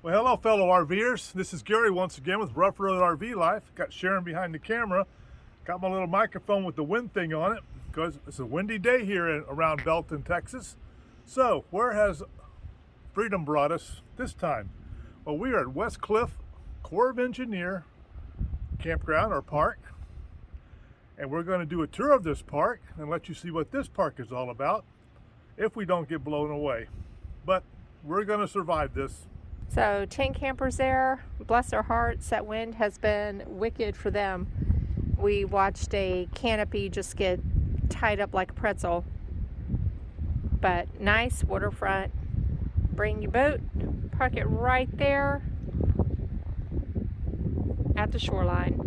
Well, hello fellow RVers. This is Gary once again with Ruff RV Life. Got Sharon behind the camera. Got my little microphone with the wind thing on it because it's a windy day here around Belton, Texas. So, where has freedom brought us this time? Well, we are at Westcliff Corps of Engineer Campground or Park. And we're going to do a tour of this park and let you see what this park is all about if we don't get blown away. But we're going to survive this. So 10 campers there. Bless their hearts, that wind has been wicked for them. We watched a canopy just get tied up like a pretzel. But nice waterfront. Bring your boat, park it right there at the shoreline.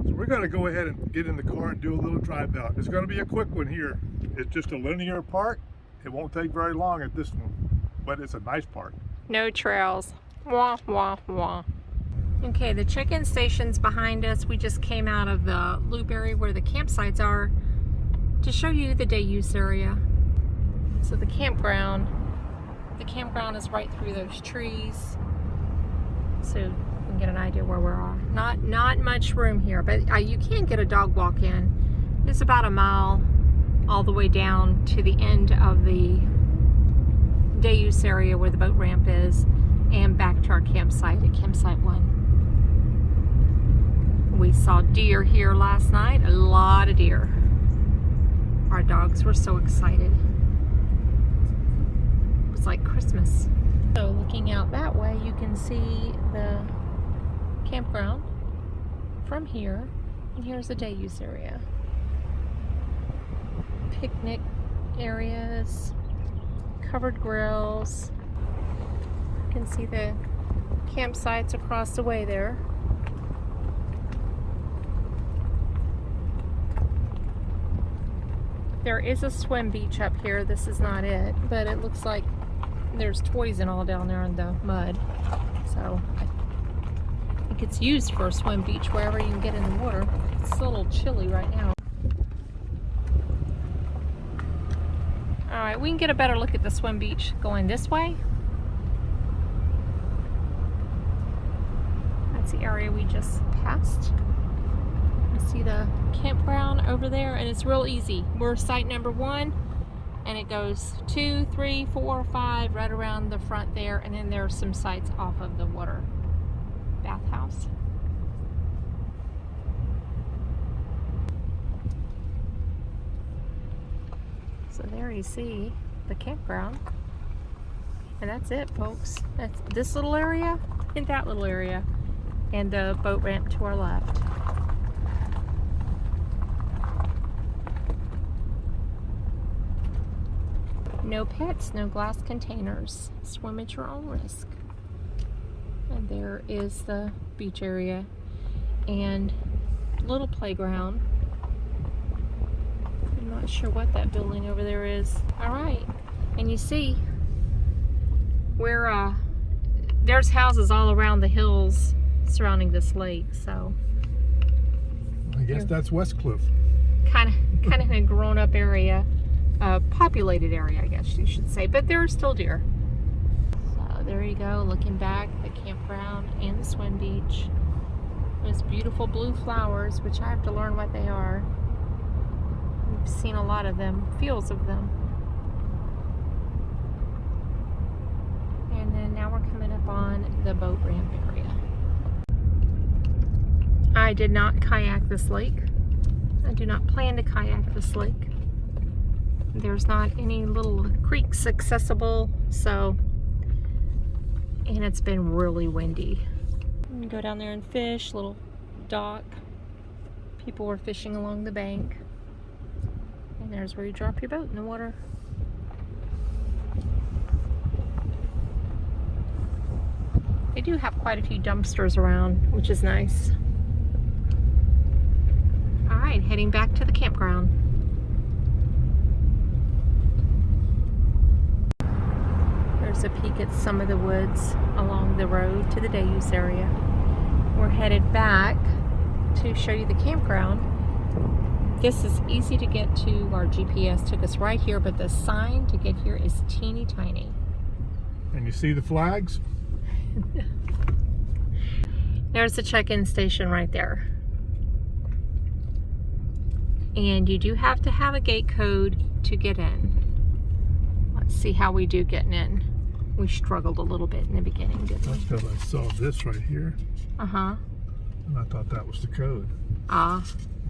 So we're going to go ahead and get in the car and do a little drive out. It's going to be a quick one here. It's just a linear park. It won't take very long at this one, but it's a nice park. No trails. Wah, wah, wah. Okay, the check-in station's behind us. We just came out of the loop area where the campsites are to show you the day use area. So the campground is right through those trees. So you can get an idea where we are. Not much room here, but you can get a dog walk in. It's about a mile all the way down to the end of the day use area where the boat ramp is, and back to our campsite at campsite 1. We saw deer here last night, a lot of deer. Our dogs were so excited. It was like Christmas. So looking out that way, you can see the campground from here, and here's the day use area. Picnic areas, covered grills. You can see the campsites across the way there. There is a swim beach up here. This is not it, but it looks like there's toys and all down there in the mud. So I think it's used for a swim beach wherever you can get in the water. It's a little chilly right now. Alright, we can get a better look at the swim beach going this way. That's the area we just passed. You see the campground over there, and it's real easy. We're site number 1, and it goes 2, 3, 4, 5 right around the front there, and then there are some sites off of the water bathhouse. So there you see the campground, and that's it, folks. That's this little area and that little area, and the boat ramp to our left. No pets, no glass containers. Swim at your own risk. And there is the beach area and little playground. Not sure what that building over there is. All right, and you see where there's houses all around the hills surrounding this lake. So I guess that's Westcliff. Kind of a grown-up area, populated area, I guess you should say. But there are still deer. So there you go, looking back, the campground and the swim beach. Those beautiful blue flowers, which I have to learn what they are. We've seen a lot of them, fields of them. And then now we're coming up on the boat ramp area. I did not kayak this lake. I do not plan to kayak this lake. There's not any little creeks accessible, so, and it's been really windy. You can go down there and fish, little dock. People were fishing along the bank. And there's where you drop your boat in the water. They do have quite a few dumpsters around, which is nice. Alright, heading back to the campground. There's a peek at some of the woods along the road to the day use area. We're headed back to show you the campground. This is easy to get to. Our GPS took us right here, but the sign to get here is teeny tiny. And you see the flags? There's the check-in station right there. And you do have to have a gate code to get in. Let's see how we do getting in. We struggled a little bit in the beginning, didn't we? That's because I saw this right here. Uh-huh. And I thought that was the code. Ah.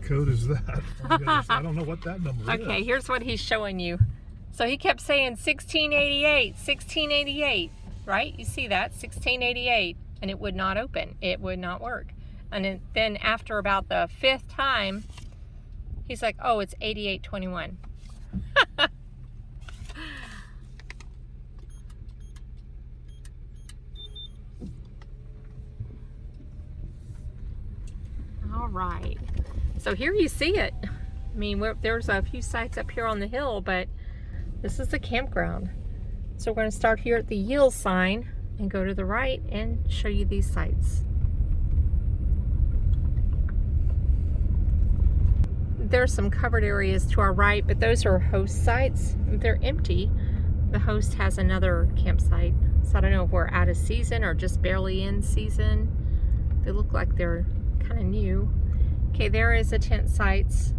The code is that. Oh, goodness, I don't know what that number is. Okay, here's what he's showing you. So he kept saying 1688, 1688, right? You see that, 1688, and it would not open. It would not work. And then after about the 5th time, he's like, oh, it's 8821. All right, so here you see it. I mean, there's a few sites up here on the hill, but this is the campground. So we're going to start here at the yield sign and go to the right and show you these sites. There's some covered areas to our right, but those are host sites. They're empty. The host has another campsite. So I don't know if we're out of season or just barely in season. They look like they're kind of new. Okay, there is the tent sites.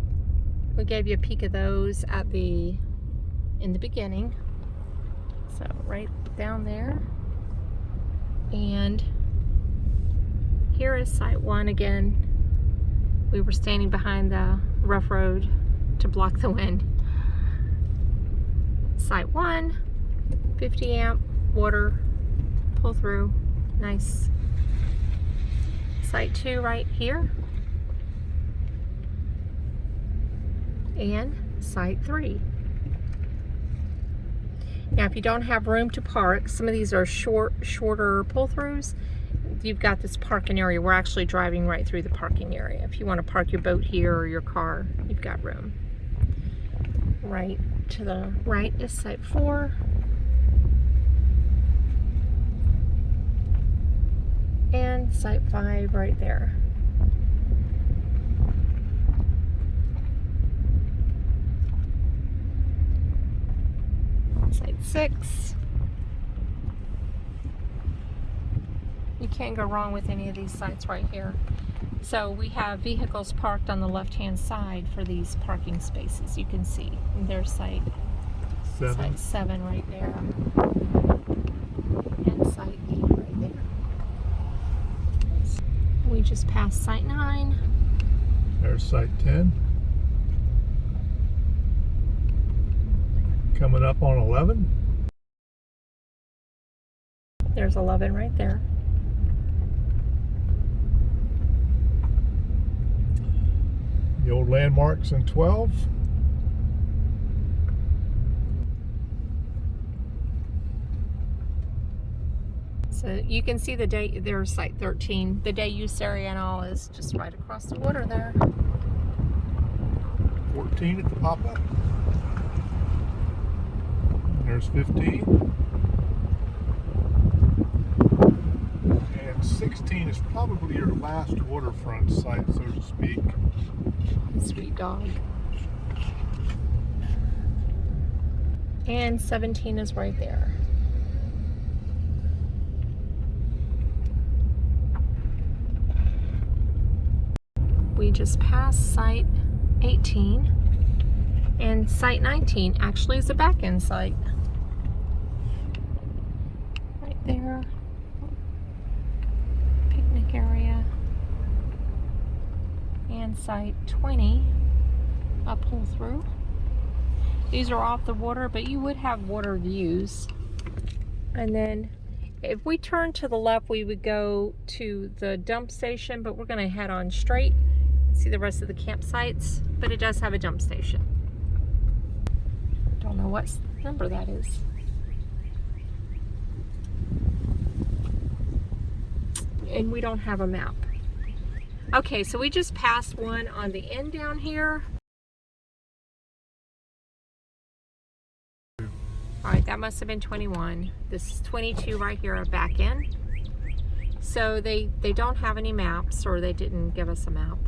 We gave you a peek of those in the beginning. So right down there. And here is site 1 again. We were standing behind the rough road to block the wind. Site 1, 50 amp water pull through, nice. Site 2 right here. And site 3. Now if you don't have room to park, some of these are shorter pull-throughs. You've got this parking area. We're actually driving right through the parking area. If you want to park your boat here or your car, you've got room. Right to the right is site 4. And site 5 right there. Site 6. You can't go wrong with any of these sites right here. So we have vehicles parked on the left-hand side for these parking spaces. You can see there's site 7 right there, and site 8 right there. We just passed site 9. There's site 10. Coming up on 11. There's 11 right there. The old landmarks in 12. So you can see the day, there's site 13. The day use area and all is just right across the water there. 14 at the pop-up. There's 15. And 16 is probably your last waterfront site, so to speak. Sweet dog. And 17 is right there. We just passed site 18, and site 19 actually is a back-end site. Right there. Picnic area. And site 20, a pull through. These are off the water, but you would have water views. And then if we turn to the left, we would go to the dump station, but we're going to head on straight and see the rest of the campsites. But it does have a dump station. Don't know what number that is. And we don't have a map. Okay, so we just passed one on the end down here. All right, that must have been 21. This is 22 right here, a back end. So they don't have any maps, or they didn't give us a map.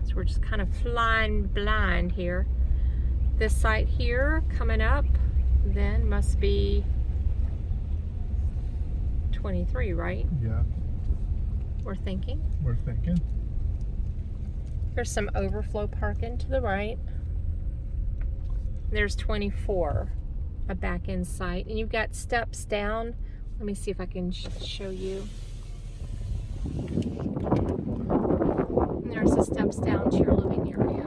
So we're just kind of flying blind here. This site here coming up then must be 23, right? Yeah, We're thinking. we're thinking. There's some overflow parking to the right. There's 24, a back end site. And you've got steps down. Let me see if I can show you. And there's the steps down to your living area.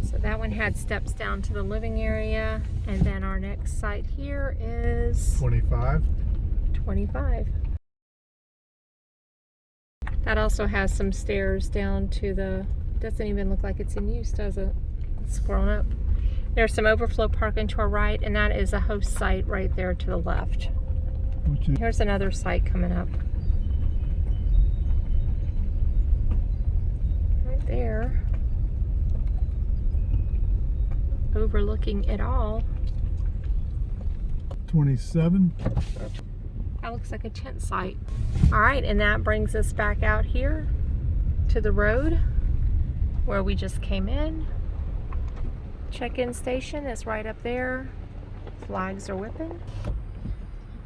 So that one had steps down to the living area. And then our next site here is 25. 25. That also has some stairs down to the, doesn't even look like it's in use, does it? It's grown up. There's some overflow parking to our right, and that is a host site right there to the left. Here's another site coming up. Right there. Overlooking it all. 27. That looks like a tent site. All right, and that brings us back out here to the road where we just came in. Check-in station is right up there. Flags are whipping.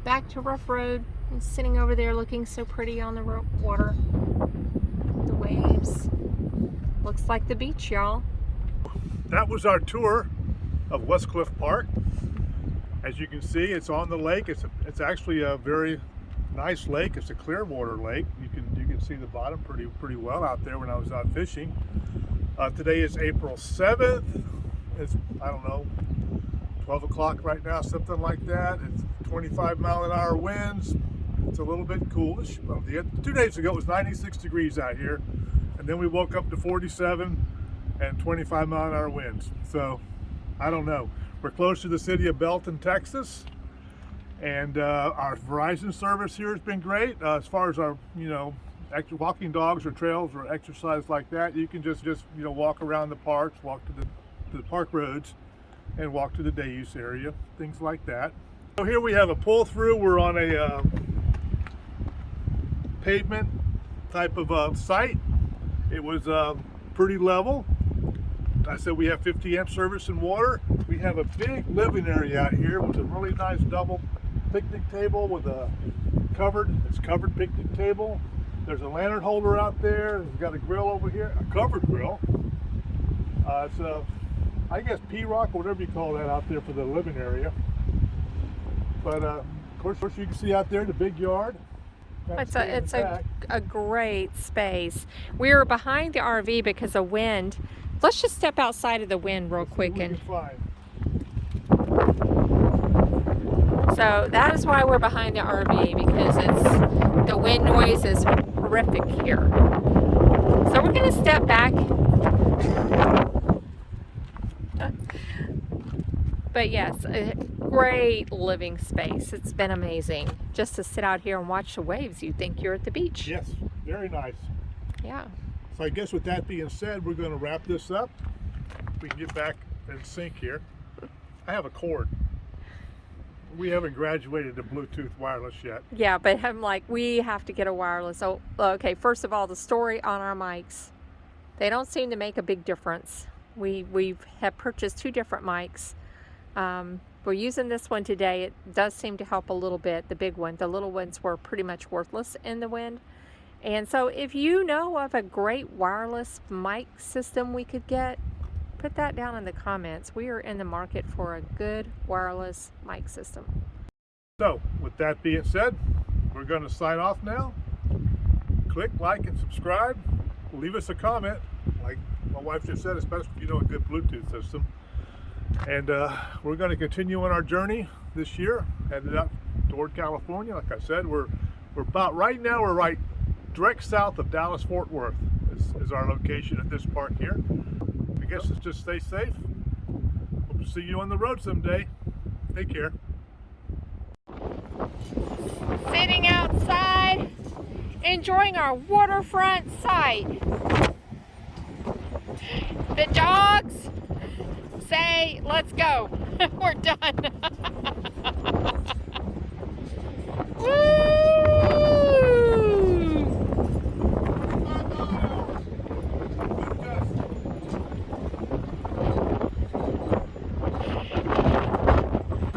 Back to Ruff Road. And sitting over there looking so pretty on the water. The waves. Looks like the beach, y'all. That was our tour of Westcliff Park. As you can see, it's on the lake. It's actually a very nice lake. It's a clear water lake. You can see the bottom pretty well out there when I was out fishing. Today is April 7th. It's, I don't know, 12 o'clock right now, something like that. It's 25-mile-an-hour winds. It's a little bit coolish. Well, 2 days ago it was 96 degrees out here, and then we woke up to 47 and 25-mile-an-hour winds. So I don't know. We're close to the city of Belton, Texas, and our Verizon service here has been great. As far as our, actual walking dogs or trails or exercise like that, you can just walk around the parks, walk to the park roads, and walk to the day use area, things like that. So here we have a pull through. We're on a pavement type of site. It was pretty level. I said we have 50 amp service and water. We have a big living area out here with a really nice double picnic table with a covered picnic table. There's a lantern holder out there. We've got a grill over here, a covered grill. It's a, I guess, P-rock, whatever you call that out there for the living area. But of course you can see out there the big yard. It's a great space. We're behind the RV because of wind. Let's just step outside of the wind real quick. So that is why we're behind the RV, because the wind noise is horrific here. So we're going to step back. But yes, a great living space. It's been amazing. Just to sit out here and watch the waves, you think you're at the beach. Yes, very nice. Yeah. So I guess with that being said, we're going to wrap this up. We can get back in sync here. I have a cord. We haven't graduated to Bluetooth wireless yet. Yeah, but I'm like, we have to get a wireless. Oh, okay, first of all, the story on our mics. They don't seem to make a big difference. We have purchased 2 different mics. We're using this one today. It does seem to help a little bit, the big one. The little ones were pretty much worthless in the wind. And so if you know of a great wireless mic system we could get, put that down in the comments. We are in the market for a good wireless mic system. So with that being said, we're going to sign off now. Click like and subscribe. Leave us a comment, like my wife just said, especially if you know a good Bluetooth system. And we're going to continue on our journey this year, headed up toward California. Like I said, we're about right now, we're right direct south of Dallas-Fort Worth is our location at this park here. I guess it's just stay safe. Hope to see you on the road someday. Take care. Sitting outside, enjoying our waterfront site. The dogs say, let's go. We're done. Woo!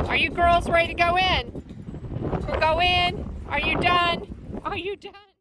Are you girls ready to go? in. Go in. Are you done? Are you done?